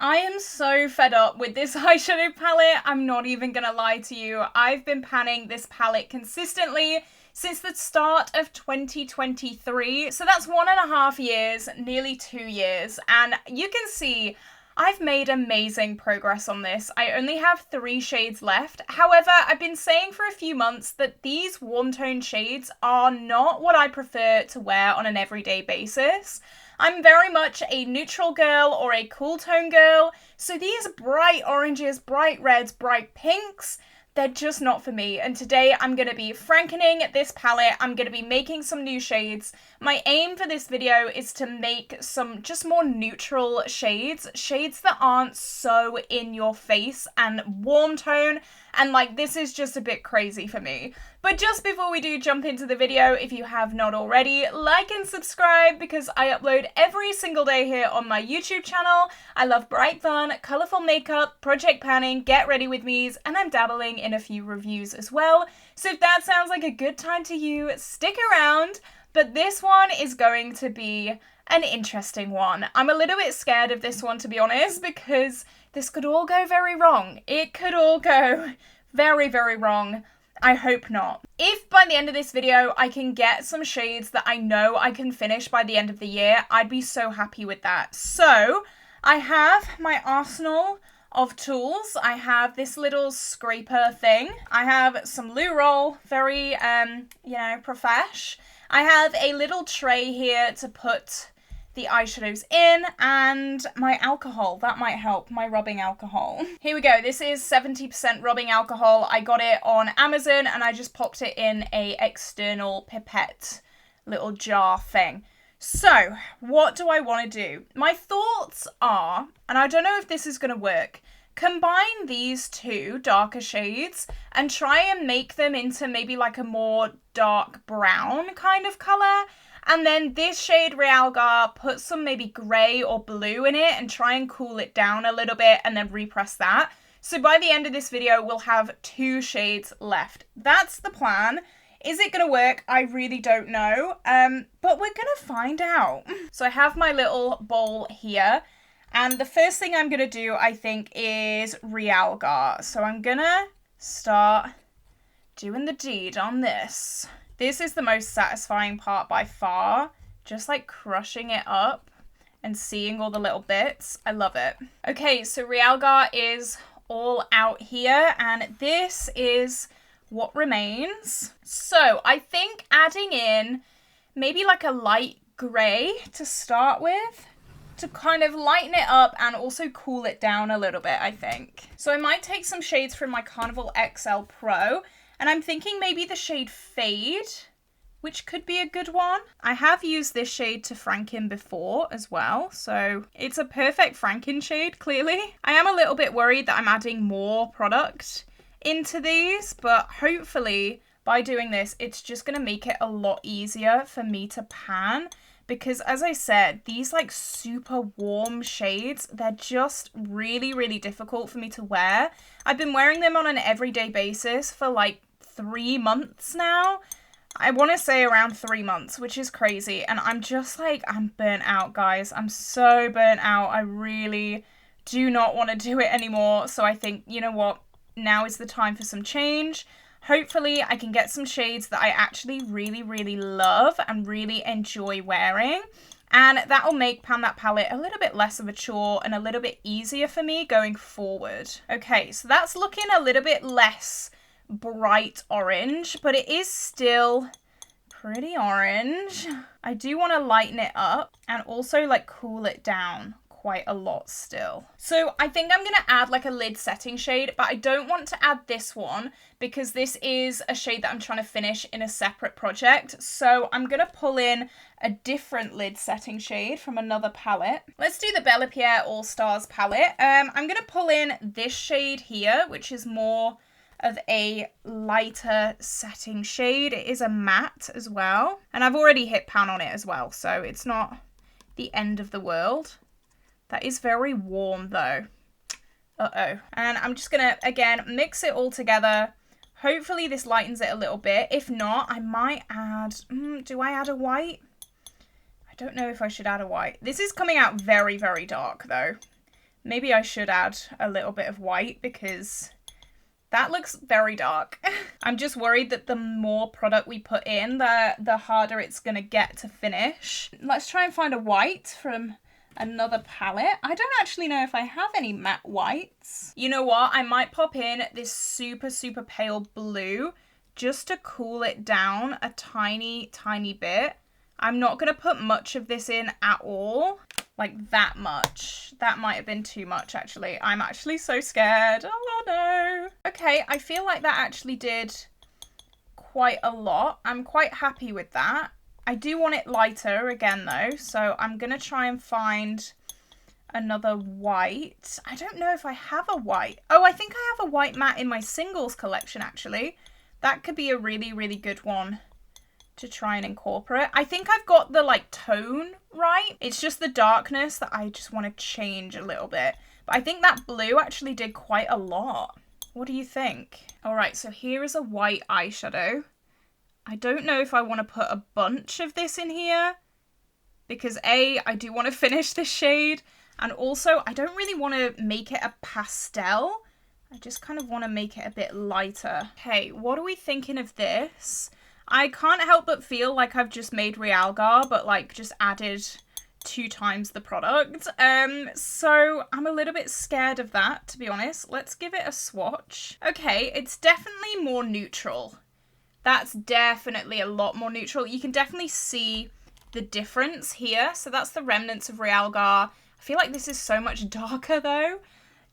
I am so fed up with this eyeshadow palette. I'm not even gonna lie to you. I've been panning this palette consistently since the start of 2023. So that's 1.5 years, nearly 2 years. And you can see I've made amazing progress on this. I only have 3 shades left. However, I've been saying for a few months that these warm tone shades are not what I prefer to wear on an everyday basis. I'm very much a neutral girl or a cool tone girl, so these bright oranges, bright reds, bright pinks, they're just not for me. And today I'm going to be frankening this palette. I'm going to be making some new shades. My aim for this video is to make some just more neutral shades that aren't so in your face and warm tone. And like, this is just a bit crazy for me. But just before we do jump into the video, if you have not already, like and subscribe because I upload every single day here on my YouTube channel. I love bright fun, colourful makeup, project panning, get ready with me's, and I'm dabbling in a few reviews as well. So if that sounds like a good time to you, stick around. But this one is going to be an interesting one. I'm a little bit scared of this one, to be honest, because this could all go very wrong. It could all go very, very wrong. I hope not. If by the end of this video I can get some shades that I know I can finish by the end of the year, I'd be so happy with that. So I have my arsenal of tools. I have this little scraper thing. I have some loo roll, very, profesh. I have a little tray here to put the eyeshadows in, and my alcohol. That might help, my rubbing alcohol. Here we go. This is 70% rubbing alcohol. I got it on Amazon and I just popped it in a external pipette little jar thing. So what do I want to do? My thoughts are, and I don't know if this is going to work, combine these two darker shades and try and make them into maybe like a more dark brown kind of color. And then this shade, Realgar, put some maybe grey or blue in it and try and cool it down a little bit and then repress that. So by the end of this video, we'll have 2 shades left. That's the plan. Is it going to work? I really don't know, but we're going to find out. So I have my little bowl here, and the first thing I'm going to do, I think, is Realgar. So I'm going to start doing the deed on this. This is the most satisfying part by far, just like crushing it up and seeing all the little bits. I love it. Okay, so Realgar is all out here, and this is what remains. So I think adding in maybe like a light grey to start with to kind of lighten it up and also cool it down a little bit, I think. So I might take some shades from my Carnival XL Pro, and I'm thinking maybe the shade Fade, which could be a good one. I have used this shade to franken before as well, so it's a perfect franken shade, clearly. I am a little bit worried that I'm adding more product into these, but hopefully by doing this, it's just going to make it a lot easier for me to pan. Because as I said, these like super warm shades, they're just really, really difficult for me to wear. I've been wearing them on an everyday basis for like 3 months now. I want to say around 3 months, which is crazy. And I'm just like, I'm burnt out, guys. I'm so burnt out. I really do not want to do it anymore. So I think, you know what? Now is the time for some change. Hopefully I can get some shades that I actually really, really love and really enjoy wearing. And that will make Pan That Palette a little bit less of a chore and a little bit easier for me going forward. Okay, so that's looking a little bit less bright orange, but it is still pretty orange. I do want to lighten it up and also like cool it down quite a lot still. So I think I'm going to add like a lid setting shade, but I don't want to add this one because this is a shade that I'm trying to finish in a separate project. So I'm going to pull in a different lid setting shade from another palette. Let's do the Bella Pierre All Stars palette. I'm going to pull in this shade here, which is more of a lighter setting shade. It is a matte as well. And I've already hit pan on it as well, so it's not the end of the world. That is very warm though. Uh-oh. And I'm just gonna, again, mix it all together. Hopefully this lightens it a little bit. If not, I might add, do I add a white? I don't know if I should add a white. This is coming out very, very dark though. Maybe I should add a little bit of white because that looks very dark. I'm just worried that the more product we put in, the harder it's gonna get to finish. Let's try and find a white from another palette. I don't actually know if I have any matte whites. You know what? I might pop in this super, super pale blue just to cool it down a tiny, tiny bit. I'm not gonna put much of this in at all. Like that much. That might have been too much actually. I'm actually so scared. Oh no. Okay, I feel like that actually did quite a lot. I'm quite happy with that. I do want it lighter again though, so I'm gonna try and find another white. I don't know if I have a white. Oh, I think I have a white matte in my singles collection actually. That could be a really, really good one to try and incorporate. I think I've got the like tone right. It's just the darkness that I just want to change a little bit. But I think that blue actually did quite a lot. What do you think? All right, so here is a white eyeshadow. I don't know if I want to put a bunch of this in here because A, I do want to finish this shade, and also I don't really want to make it a pastel. I just kind of want to make it a bit lighter. Okay, what are we thinking of this? I can't help but feel like I've just made Realgar, but like just added 2 times the product. So I'm a little bit scared of that, to be honest. Let's give it a swatch. Okay, it's definitely more neutral. That's definitely a lot more neutral. You can definitely see the difference here. So that's the remnants of Realgar. I feel like this is so much darker though.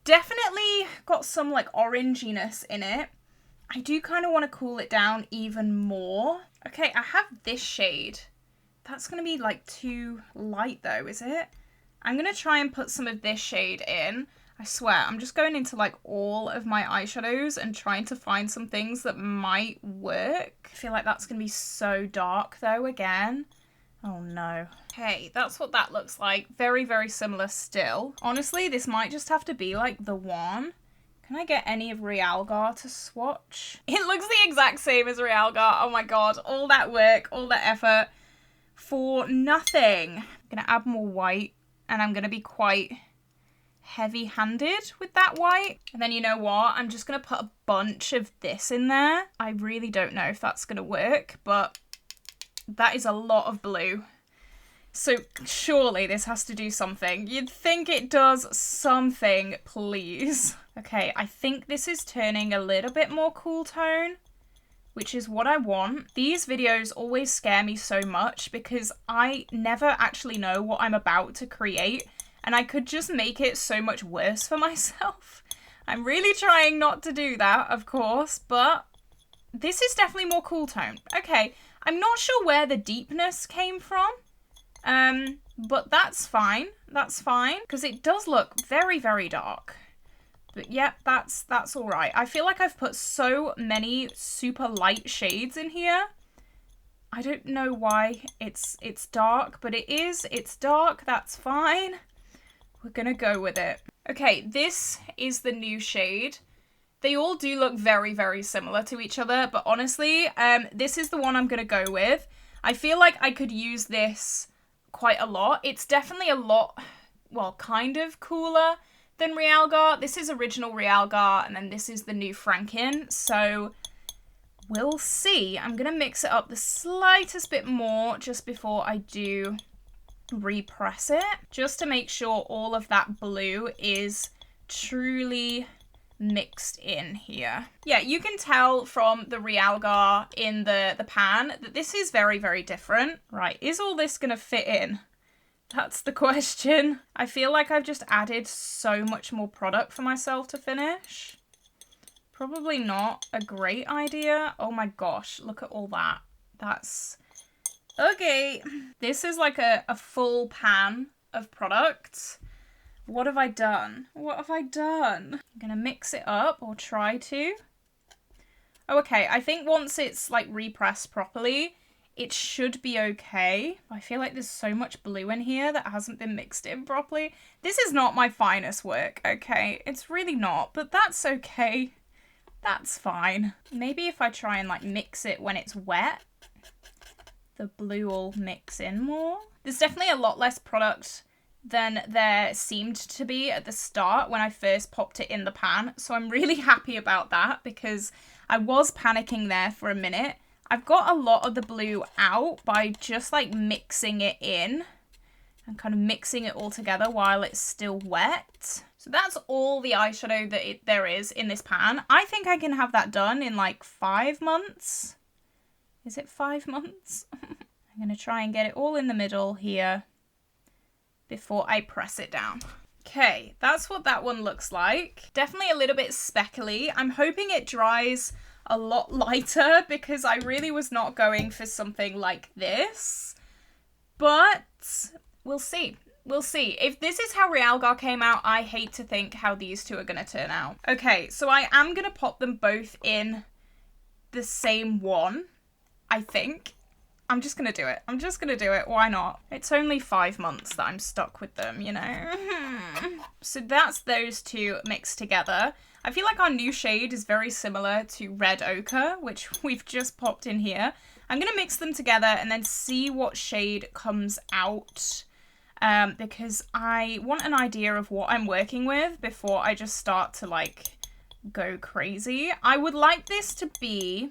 Definitely got some like oranginess in it. I do kind of want to cool it down even more. Okay, I have this shade. That's going to be like too light though, is it? I'm going to try and put some of this shade in. I swear, I'm just going into like all of my eyeshadows and trying to find some things that might work. I feel like that's going to be so dark though again. Oh no. Okay, that's what that looks like. Very, very similar still. Honestly, this might just have to be like the one. Can I get any of Realgar to swatch? It looks the exact same as Realgar. Oh my god, all that work, all that effort for nothing. I'm gonna add more white and I'm gonna be quite heavy-handed with that white. And then you know what? I'm just gonna put a bunch of this in there. I really don't know if that's gonna work, but that is a lot of blue. So surely this has to do something. You'd think it does something, please. Okay, I think this is turning a little bit more cool tone, which is what I want. These videos always scare me so much because I never actually know what I'm about to create, and I could just make it so much worse for myself. I'm really trying not to do that, of course, but this is definitely more cool tone. Okay, I'm not sure where the deepness came from. But that's fine. That's fine because it does look very, very dark. But yep, that's all right. I feel like I've put so many super light shades in here. I don't know why it's dark, but it is. It's dark. That's fine. We're gonna go with it. Okay, this is the new shade. They all do look very, very similar to each other, but honestly, this is the one I'm gonna go with. I feel like I could use this quite a lot. It's definitely a lot, well, kind of cooler than Realgar. This is original Realgar, and then this is the new Frankening. So we'll see. I'm gonna mix it up the slightest bit more just before I do repress it, just to make sure all of that blue is truly mixed in here. Yeah, you can tell from the Realgar in the pan that this is very, very different. Right, is all this gonna fit in? That's the question. I feel like I've just added so much more product for myself to finish. Probably not a great idea. Oh my gosh, look at all that. That's... okay. This is like a full pan of product. What have I done? What have I done? I'm gonna mix it up, or try to. Oh, okay. I think once it's like repressed properly, it should be okay. I feel like there's so much blue in here that hasn't been mixed in properly. This is not my finest work, okay? It's really not, but that's okay. That's fine. Maybe if I try and like mix it when it's wet, the blue will mix in more. There's definitely a lot less product than there seemed to be at the start when I first popped it in the pan. So I'm really happy about that because I was panicking there for a minute. I've got a lot of the blue out by just like mixing it in and kind of mixing it all together while it's still wet. So that's all the eyeshadow that there is in this pan. I think I can have that done in like 5 months. Is it 5 months? I'm going to try and get it all in the middle here before I press it down. Okay, that's what that one looks like. Definitely a little bit speckly. I'm hoping it dries a lot lighter because I really was not going for something like this. But we'll see. We'll see. If this is how Realgar came out, I hate to think how these two are going to turn out. Okay, so I am going to pop them both in the same one, I think. I'm just going to do it. I'm just going to do it. Why not? It's only 5 months that I'm stuck with them, you know? So that's those two mixed together. I feel like our new shade is very similar to Red Ochre, which we've just popped in here. I'm going to mix them together and then see what shade comes out. Because I want an idea of what I'm working with before I just start to like go crazy. I would like this to be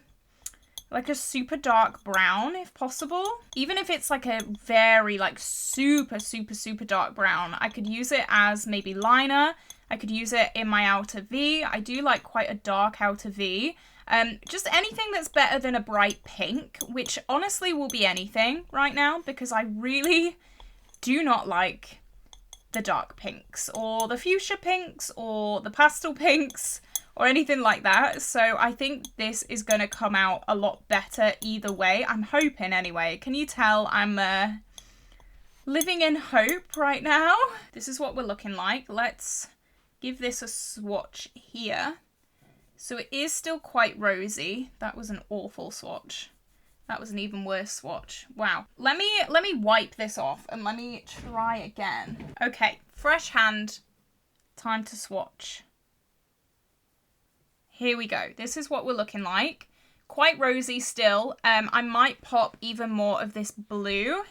like a super dark brown if possible. Even if it's like a very like super dark brown, I could use it as maybe liner. I could use it in my outer V. I do like quite a dark outer V. Just anything that's better than a bright pink, which honestly will be anything right now because I really do not like the dark pinks or the fuchsia pinks or the pastel pinks or anything like that. So I think this is going to come out a lot better either way. I'm hoping anyway. Can you tell I'm living in hope right now? This is what we're looking like. Let's give this a swatch here. So it is still quite rosy. That was an awful swatch. That was an even worse swatch. Wow. Let me wipe this off and let me try again. Okay, fresh hand. Time to swatch. Here we go. This is what we're looking like. Quite rosy still. I might pop even more of this blue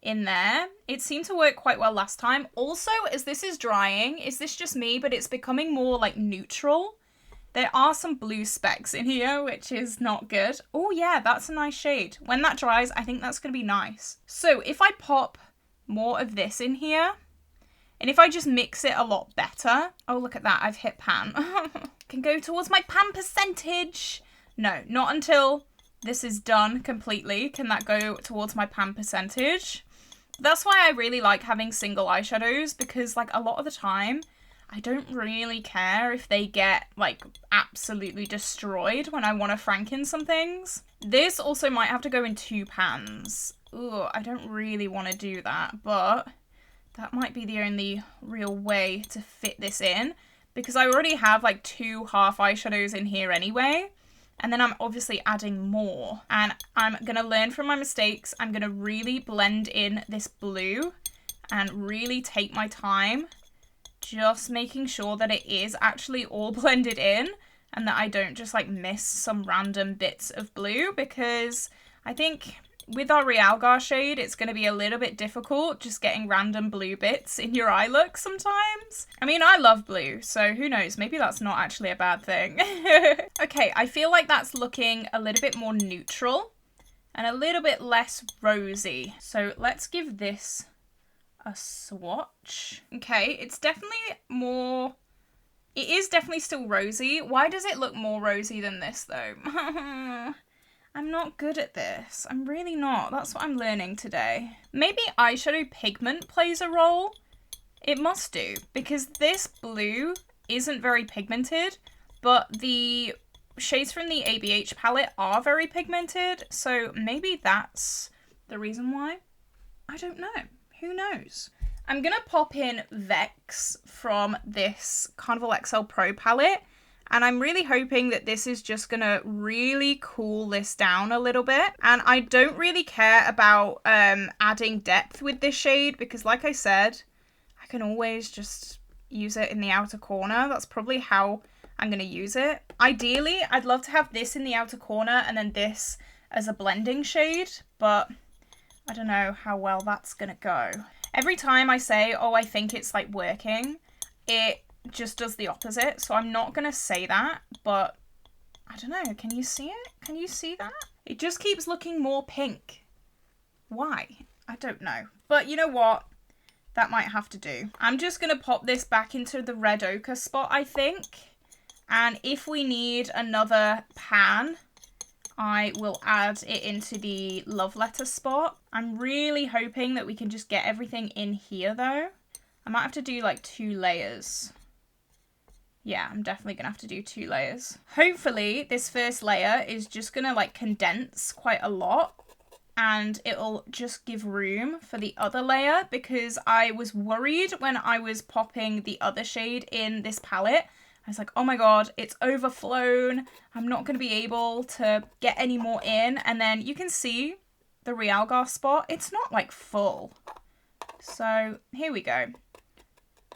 in there. It seemed to work quite well last time. Also, as this is drying, is this just me, but it's becoming more like neutral. There are some blue specks in here, which is not good. Oh yeah, that's a nice shade. When that dries, I think that's going to be nice. So if I pop more of this in here, and if I just mix it a lot better. Oh, look at that. I've hit pan. Can go towards my pan percentage. No, not until this is done completely can that go towards my pan percentage. That's why I really like having single eyeshadows because like a lot of the time, I don't really care if they get like absolutely destroyed when I want to Franken some things. This also might have to go in 2 pans. Ooh, I don't really want to do that, but that might be the only real way to fit this in because I already have like 2 half eyeshadows in here anyway. And then I'm obviously adding more and I'm going to learn from my mistakes. I'm going to really blend in this blue and really take my time, just making sure that it is actually all blended in and that I don't just like miss some random bits of blue because I think with our Realgar shade, it's going to be a little bit difficult just getting random blue bits in your eye look sometimes. I mean, I love blue, so who knows? Maybe that's not actually a bad thing. Okay, I feel like that's looking a little bit more neutral and a little bit less rosy. So let's give this a swatch. Okay, it's definitely more... It is definitely still rosy. Why does it look more rosy than this, though? I'm not good at this. I'm really not. That's what I'm learning today. Maybe eyeshadow pigment plays a role. It must do, because this blue isn't very pigmented, but the shades from the ABH palette are very pigmented, so maybe that's the reason why. I don't know. Who knows? I'm going to pop in Vex from this Carnival XL Pro palette. And I'm really hoping that this is just going to really cool this down a little bit. And I don't really care about adding depth with this shade because like I said, I can always just use it in the outer corner. That's probably how I'm going to use it. Ideally, I'd love to have this in the outer corner and then this as a blending shade, but I don't know how well that's going to go. Every time I say, oh, I think it's like working, it just does the opposite. So I'm not going to say that, but I don't know. Can you see it? Can you see that? It just keeps looking more pink. Why? I don't know. But you know what? That might have to do. I'm just going to pop this back into the red ochre spot, I think. And if we need another pan, I will add it into the love letter spot. I'm really hoping that we can just get everything in here though. I might have to do like 2 layers. Yeah, I'm definitely gonna have to do 2 layers. Hopefully this first layer is just gonna like condense quite a lot and it'll just give room for the other layer, because I was worried when I was popping the other shade in this palette. I was like, oh my god, it's overflown. I'm not going to be able to get any more in. And then you can see the Realgar spot. It's not like full. So here we go.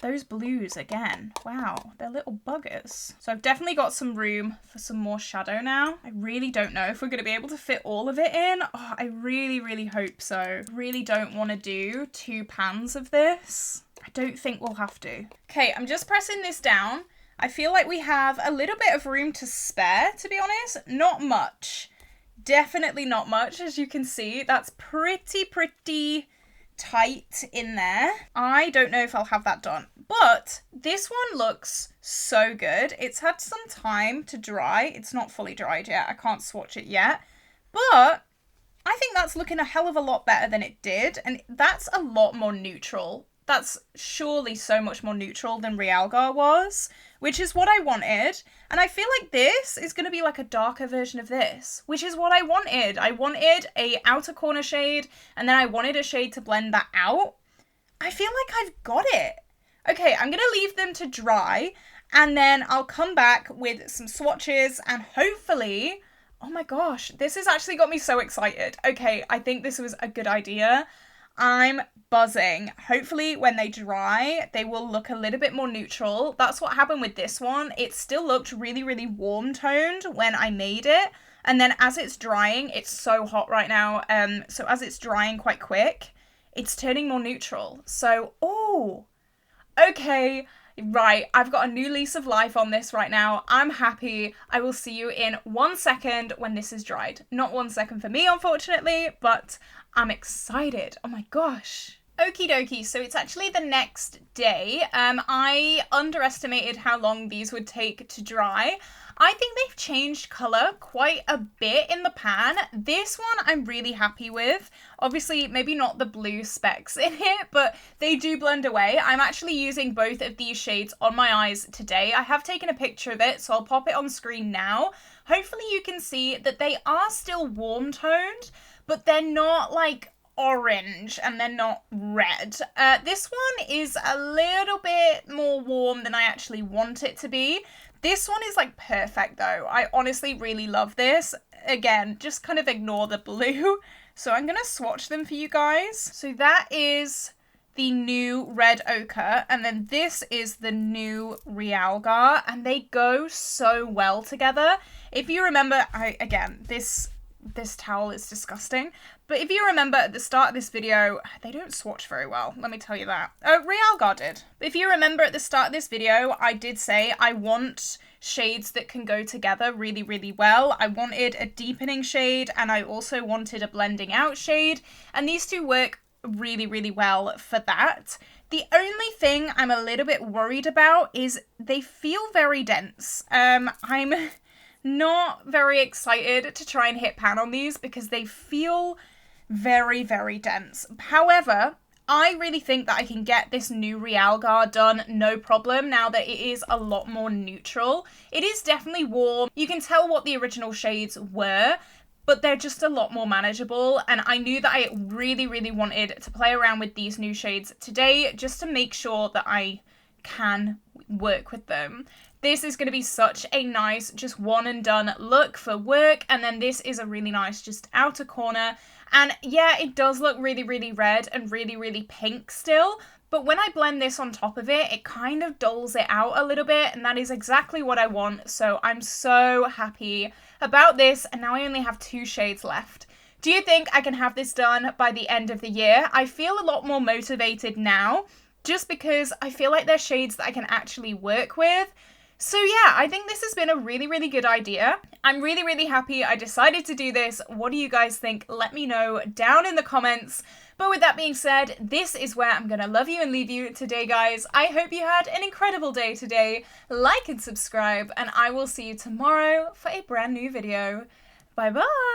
Those blues again. Wow, they're little buggers. So I've definitely got some room for some more shadow now. I really don't know if we're going to be able to fit all of it in. Oh, I really, really hope so. Really don't want to do 2 pans of this. I don't think we'll have to. Okay, I'm just pressing this down. I feel like we have a little bit of room to spare, to be honest. Not much. Definitely not much, as you can see. That's pretty tight in there. I don't know if I'll have that done. But this one looks so good. It's had some time to dry. It's not fully dried yet. I can't swatch it yet. But I think that's looking a hell of a lot better than it did. And that's a lot more neutral. That's surely so much more neutral than Realgar was, which is what I wanted. And I feel like this is going to be like a darker version of this, which is what I wanted. I wanted a outer corner shade, and then I wanted a shade to blend that out. I feel like I've got it. Okay, I'm going to leave them to dry, and then I'll come back with some swatches, and hopefully... Oh my gosh, this has actually got me so excited. Okay, I think this was a good idea. I'm buzzing. Hopefully when they dry, they will look a little bit more neutral. That's what happened with this one. It still looked really, really warm toned when I made it. And then as it's drying, it's so hot right now. So as it's drying quite quick, it's turning more neutral. So, oh, okay. Right, I've got a new lease of life on this right now. I'm happy. I will see you in 1 second when this is dried. Not 1 second for me, unfortunately, but I'm excited. Oh my gosh. Okie dokie, so it's actually the next day. I underestimated how long these would take to dry. I think they've changed colour quite a bit in the pan. This one I'm really happy with. Obviously, maybe not the blue specks in it, but they do blend away. I'm actually using both of these shades on my eyes today. I have taken a picture of it, so I'll pop it on screen now. Hopefully you can see that they are still warm toned, but they're not like orange and they're not red. This one is a little bit more warm than I actually want it to be. This one is like perfect though. I honestly really love this. Again, just kind of ignore the blue. So I'm going to swatch them for you guys. So that is the new red ochre, and then this is the new Realgar, and they go so well together. If you remember, this towel is disgusting. But if you remember at the start of this video, they don't swatch very well, let me tell you that. Realgar did. But if you remember at the start of this video, I did say I want shades that can go together really, really well. I wanted a deepening shade, and I also wanted a blending out shade. And these two work really, really well for that. The only thing I'm a little bit worried about is they feel very dense. I'm not very excited to try and hit pan on these because they feel very, very dense. However, I really think that I can get this new Realgar done no problem now that it is a lot more neutral. It is definitely warm. You can tell what the original shades were, but they're just a lot more manageable. And I knew that I really, really wanted to play around with these new shades today just to make sure that I can work with them. This is going to be such a nice, just one and done look for work. And then this is a really nice, just outer corner. And yeah, it does look really, really red and really, really pink still. But when I blend this on top of it, it kind of dulls it out a little bit. And that is exactly what I want. So I'm so happy about this. And now I only have 2 shades left. Do you think I can have this done by the end of the year? I feel a lot more motivated now, just because I feel like they're shades that I can actually work with. So yeah, I think this has been a really, really good idea. I'm really, really happy I decided to do this. What do you guys think? Let me know down in the comments. But with that being said, this is where I'm gonna love you and leave you today, guys. I hope you had an incredible day today. Like and subscribe, and I will see you tomorrow for a brand new video. Bye bye!